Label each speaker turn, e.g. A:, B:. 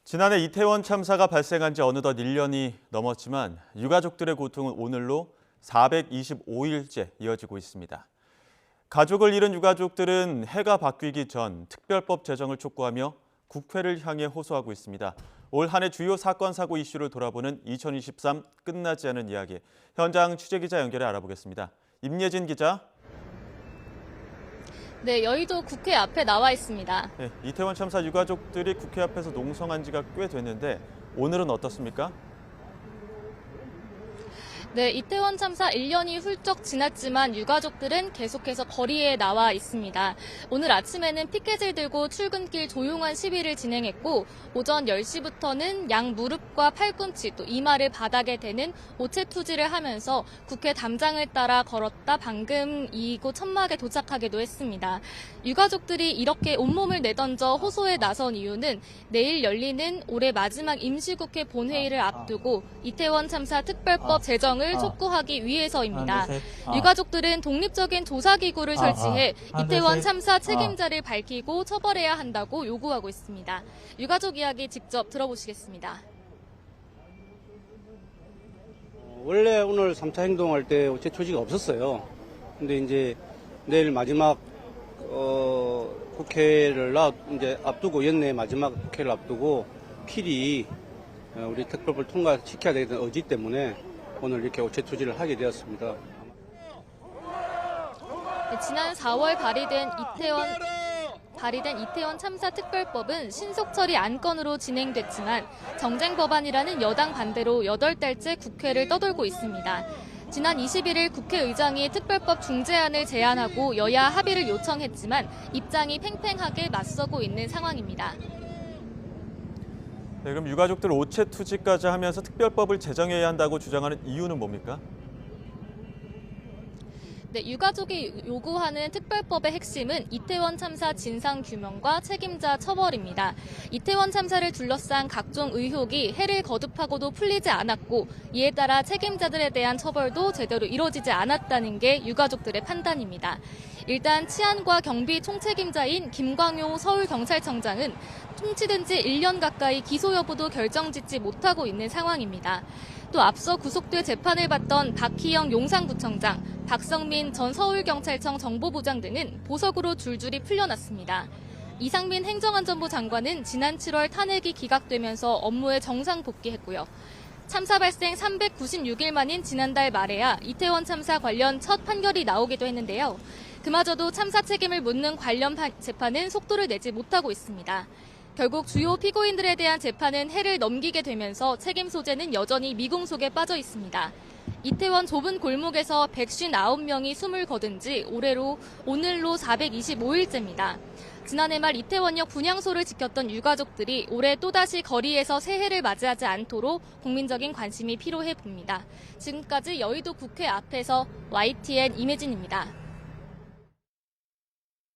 A: 지난해 이태원 참사가 발생한 지 어느덧 1년이 넘었지만 유가족들의 고통은 오늘로 425일째 이어지고 있습니다. 가족을 잃은 유가족들은 해가 바뀌기 전 특별법 제정을 촉구하며 국회를 향해 호소하고 있습니다. 올 한 해 주요 사건, 사고 이슈를 돌아보는 2023 끝나지 않은 이야기. 현장 취재기자 연결해 알아보겠습니다. 임예진 기자.
B: 네, 여의도 국회 앞에 나와 있습니다.
A: 네, 이태원 참사 유가족들이 국회 앞에서 농성한 지가 꽤 됐는데 오늘은 어떻습니까?
B: 네, 이태원 참사 1년이 훌쩍 지났지만 유가족들은 계속해서 거리에 나와 있습니다. 오늘 아침에는 피켓을 들고 출근길 조용한 시위를 진행했고 오전 10시부터는 양 무릎과 팔꿈치 또 이마를 바닥에 대는 오체 투지를 하면서 국회 담장을 따라 걸었다 방금 이곳 천막에 도착하기도 했습니다. 유가족들이 이렇게 온몸을 내던져 호소에 나선 이유는 내일 열리는 올해 마지막 임시국회 본회의를 앞두고 이태원 참사 특별법 제정을 촉구하기 위해서입니다. 유가족들은 독립적인 조사기구를 설치해 이태원 참사 책임자를 밝히고 처벌해야 한다고 요구하고 있습니다. 유가족 이야기 직접 들어보시겠습니다.
C: 원래 오늘 3차 행동할 때 오체 조치가 없었어요. 근데 이제 내일 마지막 국회를 이제 앞두고 연내 마지막 국회를 앞두고 필히 우리 특별법을 통과시켜야 되는 의지 때문에 오늘 이렇게 오체 투지를 하게 되었습니다.
B: 네, 지난 4월 발의된 이태원 참사 특별법은 신속 처리 안건으로 진행됐지만 정쟁 법안이라는 여당 반대로 8달째 국회를 떠돌고 있습니다. 지난 21일 국회의장이 특별법 중재안을 제안하고 여야 합의를 요청했지만 입장이 팽팽하게 맞서고 있는 상황입니다.
A: 네, 그럼 유가족들 오체 투지까지 하면서 특별법을 제정해야 한다고 주장하는 이유는 뭡니까?
B: 네, 유가족이 요구하는 특별법의 핵심은 이태원 참사 진상 규명과 책임자 처벌입니다. 이태원 참사를 둘러싼 각종 의혹이 해를 거듭하고도 풀리지 않았고 이에 따라 책임자들에 대한 처벌도 제대로 이루어지지 않았다는 게 유가족들의 판단입니다. 일단 치안과 경비 총책임자인 김광효 서울경찰청장은 통치된 지 1년 가까이 기소 여부도 결정짓지 못하고 있는 상황입니다. 또 앞서 구속돼 재판을 받던 박희영 용산구청장, 박성민 전 서울경찰청 정보부장 등은 보석으로 줄줄이 풀려났습니다. 이상민 행정안전부 장관은 지난 7월 탄핵이 기각되면서 업무에 정상 복귀했고요. 참사 발생 396일 만인 지난달 말에야 이태원 참사 관련 첫 판결이 나오기도 했는데요. 그마저도 참사 책임을 묻는 관련 재판은 속도를 내지 못하고 있습니다. 결국 주요 피고인들에 대한 재판은 해를 넘기게 되면서 책임 소재는 여전히 미궁 속에 빠져 있습니다. 이태원 좁은 골목에서 159명이 숨을 거둔 지 오늘로 425일째입니다. 지난해 말 이태원역 분향소를 지켰던 유가족들이 올해 또다시 거리에서 새해를 맞이하지 않도록 국민적인 관심이 필요해 봅니다. 지금까지 여의도 국회 앞에서 YTN 임혜진입니다.